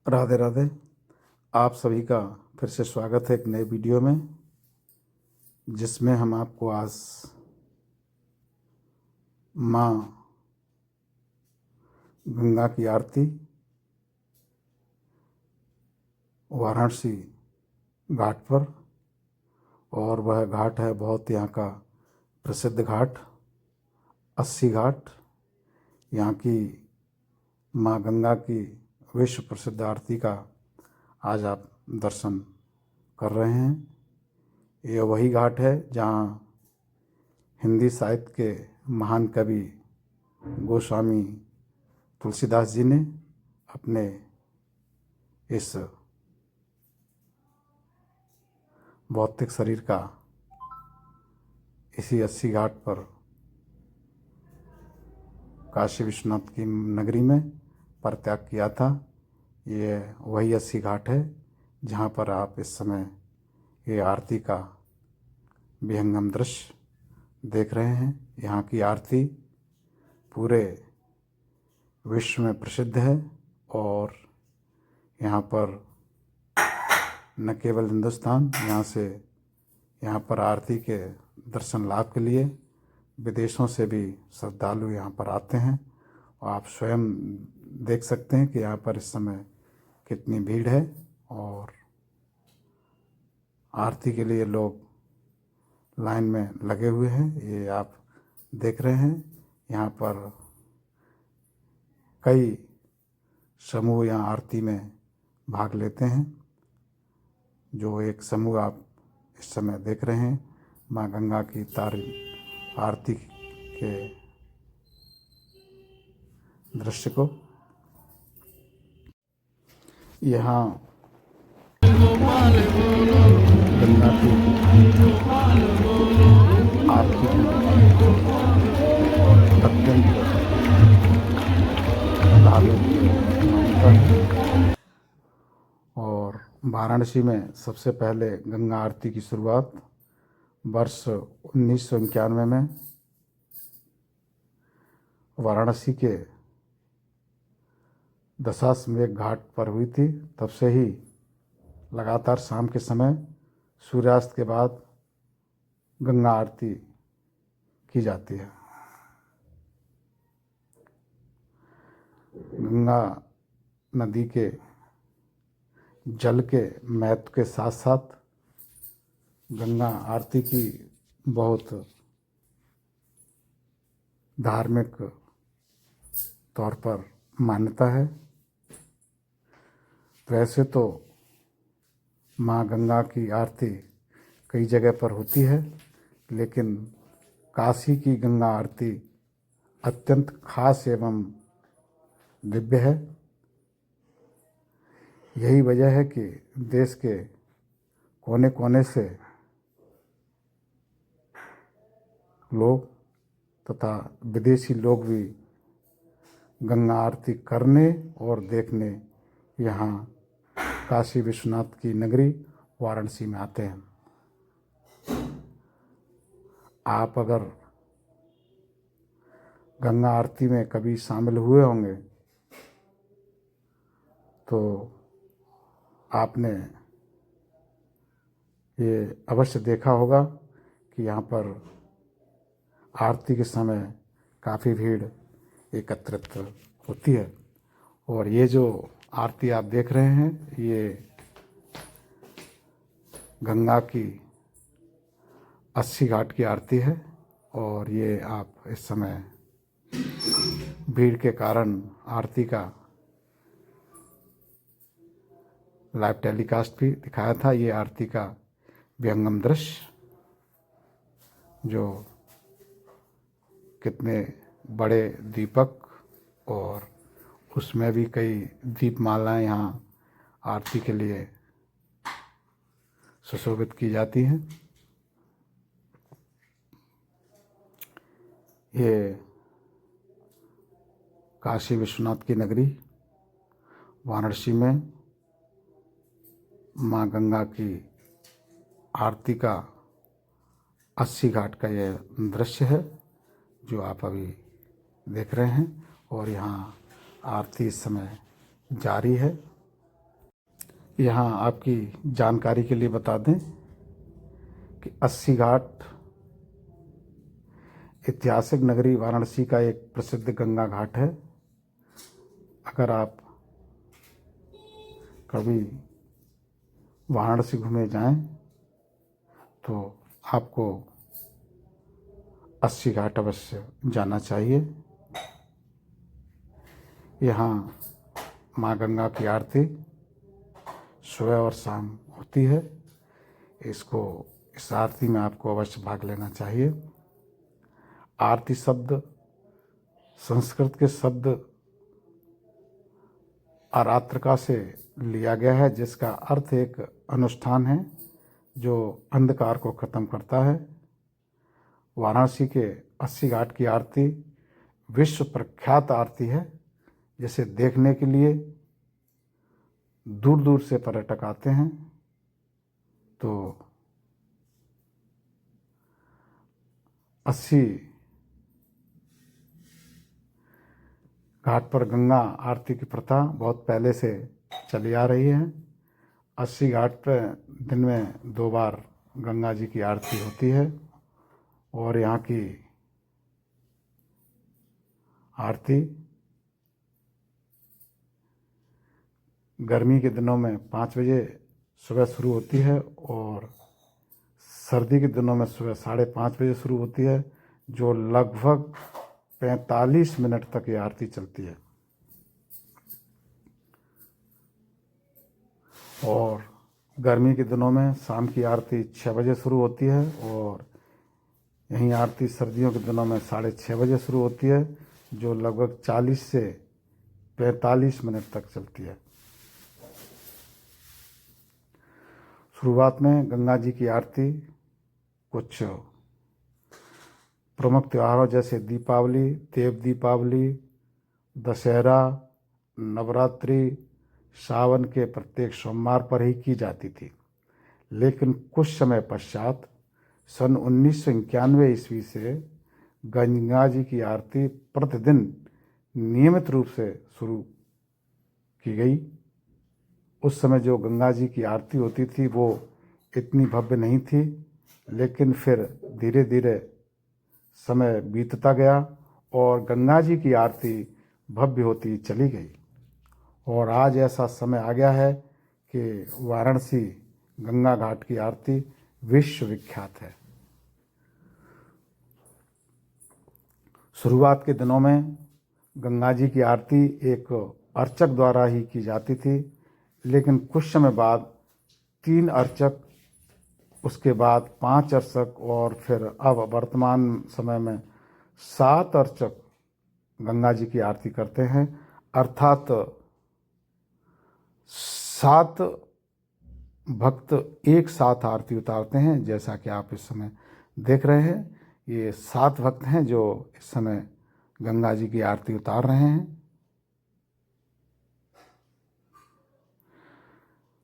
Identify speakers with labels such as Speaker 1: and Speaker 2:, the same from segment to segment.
Speaker 1: राधे राधे। आप सभी का फिर से स्वागत है एक नए वीडियो में, जिसमें हम आपको आज माँ गंगा की आरती वाराणसी घाट पर, और वह घाट है बहुत यहाँ का प्रसिद्ध घाट, अस्सी घाट। यहाँ की माँ गंगा की विश्व प्रसिद्ध आरती का आज आप दर्शन कर रहे हैं। यह वही घाट है जहाँ हिंदी साहित्य के महान कवि गोस्वामी तुलसीदास जी ने अपने इस भौतिक शरीर का इसी अस्सी घाट पर काशी विश्वनाथ की नगरी में परित्याग किया था। ये वही अस्सी घाट है जहाँ पर आप इस समय ये आरती का विहंगम दृश्य देख रहे हैं। यहाँ की आरती पूरे विश्व में प्रसिद्ध है और यहाँ पर न केवल हिंदुस्तान, यहाँ पर आरती के दर्शन लाभ के लिए विदेशों से भी श्रद्धालु यहाँ पर आते हैं। और आप स्वयं देख सकते हैं कि यहाँ पर इस समय कितनी भीड़ है और आरती के लिए लोग लाइन में लगे हुए हैं। ये आप देख रहे हैं। यहाँ पर कई समूह यहाँ आरती में भाग लेते हैं। जो एक समूह आप इस समय देख रहे हैं माँ गंगा की आरती के दृश्य को। यहाँ गंगा की आरती अत्यंत धार्मिक मान्यता है और वाराणसी में सबसे पहले गंगा आरती की शुरुआत वर्ष 1991 में वाराणसी के दशाश्वमेध घाट पर हुई थी। तब से ही लगातार शाम के समय सूर्यास्त के बाद गंगा आरती की जाती है। गंगा नदी के जल के महत्व के साथ साथ गंगा आरती की बहुत धार्मिक तौर पर मान्यता है। वैसे तो माँ गंगा की आरती कई जगह पर होती है, लेकिन काशी की गंगा आरती अत्यंत खास एवं दिव्य है। यही वजह है कि देश के कोने कोने से लोग तथा विदेशी लोग भी गंगा आरती करने और देखने यहाँ काशी विश्वनाथ की नगरी वाराणसी में आते हैं। आप अगर गंगा आरती में कभी शामिल हुए होंगे तो आपने ये अवश्य देखा होगा कि यहाँ पर आरती के समय काफ़ी भीड़ एकत्रित होती है। और ये जो आरती आप देख रहे हैं, ये गंगा की अस्सी घाट की आरती है और ये आप इस समय भीड़ के कारण आरती का लाइव टेलीकास्ट भी दिखाया था। ये आरती का विहंगम दृश्य, जो कितने बड़े दीपक और उसमें भी कई दीपमालाएं यहाँ आरती के लिए सुशोभित की जाती हैं। ये काशी विश्वनाथ की नगरी वाराणसी में माँ गंगा की आरती का अस्सी घाट का यह दृश्य है जो आप अभी देख रहे हैं। और यहाँ आरती इस समय जारी है यहाँ आपकी जानकारी के लिए बता दें कि अस्सी घाट ऐतिहासिक नगरी वाराणसी का एक प्रसिद्ध गंगा घाट है। अगर आप कभी वाराणसी घूमे जाएं तो आपको अस्सी घाट अवश्य जाना चाहिए। यहाँ माँ गंगा की आरती सुबह और शाम होती है। इस आरती में आपको अवश्य भाग लेना चाहिए। आरती शब्द संस्कृत के शब्द आरात्रका से लिया गया है, जिसका अर्थ एक अनुष्ठान है जो अंधकार को खत्म करता है। वाराणसी के अस्सी घाट की आरती विश्व प्रख्यात आरती है, जिसे देखने के लिए दूर दूर से पर्यटक आते हैं। तो 80 घाट पर गंगा आरती की प्रथा बहुत पहले से चली आ रही है। 80 घाट पर दिन में 2 बार गंगा जी की आरती होती है और यहाँ की आरती गर्मी के दिनों में 5 बजे सुबह शुरू होती है और सर्दी के दिनों में सुबह 5:30 बजे शुरू होती है, जो लगभग 45 मिनट तक ये आरती चलती है। और गर्मी के दिनों में शाम की आरती 6 बजे शुरू होती है और यहीं आरती सर्दियों के दिनों में 6:30 बजे शुरू होती है, जो लगभग 40 से 45 मिनट तक चलती है। शुरुआत में गंगा जी की आरती कुछ प्रमुख त्योहारों जैसे दीपावली, देव दीपावली, दशहरा, नवरात्रि, सावन के प्रत्येक सोमवार पर ही की जाती थी। लेकिन कुछ समय पश्चात सन 1991 ईस्वी से गंगा जी की आरती प्रतिदिन नियमित रूप से शुरू की गई। उस समय जो गंगा जी की आरती होती थी वो इतनी भव्य नहीं थी, लेकिन फिर धीरे धीरे समय बीतता गया और गंगा जी की आरती भव्य होती चली गई। और आज ऐसा समय आ गया है कि वाराणसी गंगा घाट की आरती विश्व विख्यात है। शुरुआत के दिनों में गंगा जी की आरती एक अर्चक द्वारा ही की जाती थी, लेकिन कुछ समय बाद 3 अर्चक, उसके बाद 5 अर्चक और फिर अब वर्तमान समय में 7 अर्चक गंगा जी की आरती करते हैं। अर्थात 7 भक्त एक साथ आरती उतारते हैं। जैसा कि आप इस समय देख रहे हैं, ये 7 भक्त हैं जो इस समय गंगा जी की आरती उतार रहे हैं।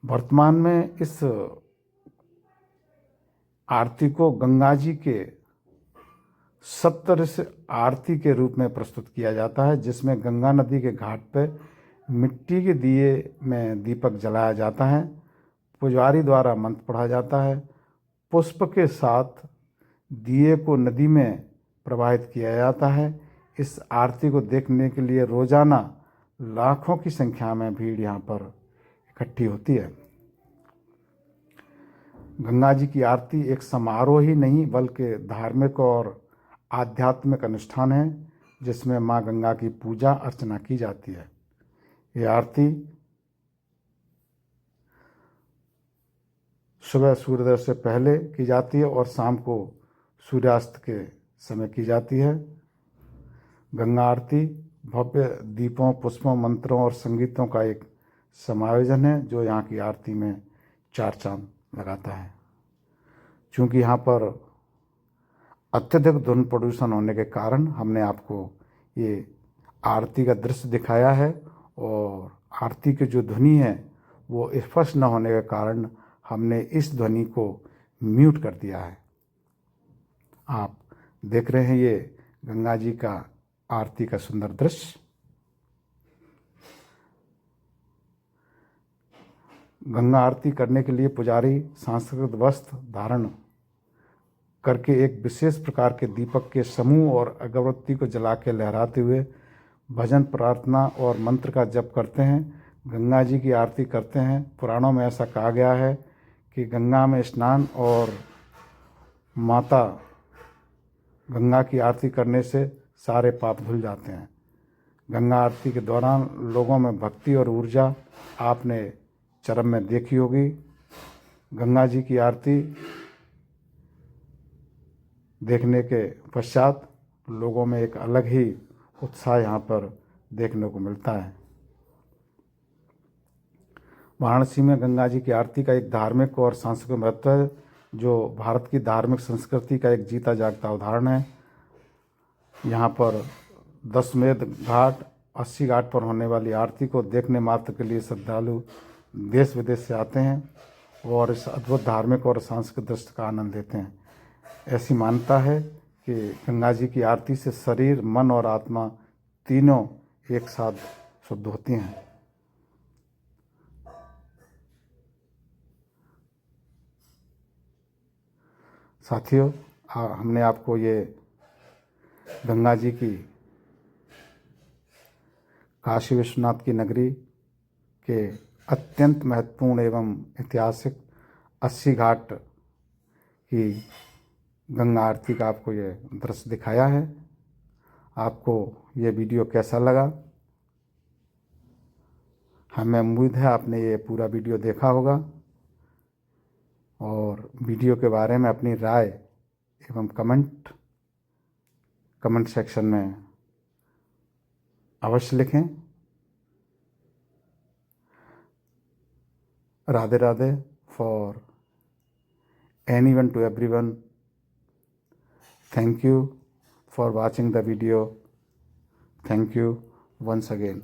Speaker 1: वर्तमान में इस आरती को गंगा जी के 70 आरती के रूप में प्रस्तुत किया जाता है, जिसमें गंगा नदी के घाट पर मिट्टी के दिए में दीपक जलाया जाता है, पुजारी द्वारा मंत्र पढ़ा जाता है, पुष्प के साथ दिए को नदी में प्रवाहित किया जाता है। इस आरती को देखने के लिए रोजाना लाखों की संख्या में भीड़ यहाँ पर इकट्ठी होती है। गंगा जी की आरती एक समारोह ही नहीं बल्कि धार्मिक और आध्यात्मिक अनुष्ठान है, जिसमें माँ गंगा की पूजा अर्चना की जाती है। ये आरती सुबह सूर्योदय से पहले की जाती है और शाम को सूर्यास्त के समय की जाती है। गंगा आरती भव्य दीपों, पुष्पों, मंत्रों और संगीतों का एक समायोजन है, जो यहाँ की आरती में 4 चांद लगाता है। क्योंकि यहाँ पर अत्यधिक ध्वनि प्रदूषण होने के कारण हमने आपको ये आरती का दृश्य दिखाया है, और आरती की जो ध्वनि है वो स्पष्ट न होने के कारण हमने इस ध्वनि को म्यूट कर दिया है। आप देख रहे हैं ये गंगा जी का आरती का सुंदर दृश्य। गंगा आरती करने के लिए पुजारी सांस्कृतिक वस्त्र धारण करके एक विशेष प्रकार के दीपक के समूह और अगरबत्ती को जला के लहराते हुए भजन प्रार्थना और मंत्र का जप करते हैं, गंगा जी की आरती करते हैं। पुराणों में ऐसा कहा गया है कि गंगा में स्नान और माता गंगा की आरती करने से सारे पाप धुल जाते हैं। गंगा आरती के दौरान लोगों में भक्ति और ऊर्जा आपने चरम में देखी होगी। गंगा जी की आरती देखने के पश्चात लोगों में एक अलग ही उत्साह यहाँ पर देखने को मिलता है। वाराणसी में गंगा जी की आरती का एक धार्मिक और सांस्कृतिक महत्व है, जो भारत की धार्मिक संस्कृति का एक जीता जागता उदाहरण है। यहाँ पर दशमेध घाट, 80 घाट पर होने वाली आरती को देखने मात्र के लिए श्रद्धालु देश विदेश से आते हैं और इस अद्भुत धार्मिक और सांस्कृतिक दृश्य का आनंद लेते हैं। ऐसी मान्यता है कि गंगा जी की आरती से शरीर, मन और आत्मा तीनों एक साथ शुद्ध होती हैं। साथियों, हमने आपको ये गंगा जी की काशी विश्वनाथ की नगरी के अत्यंत महत्वपूर्ण एवं ऐतिहासिक 80 घाट की गंगा आरती का आपको ये दृश्य दिखाया है। आपको ये वीडियो कैसा लगा? हमें उम्मीद है आपने ये पूरा वीडियो देखा होगा और वीडियो के बारे में अपनी राय एवं कमेंट सेक्शन में अवश्य लिखें। Radhe Radhe for anyone to everyone. Thank you for watching the video. Thank you once again.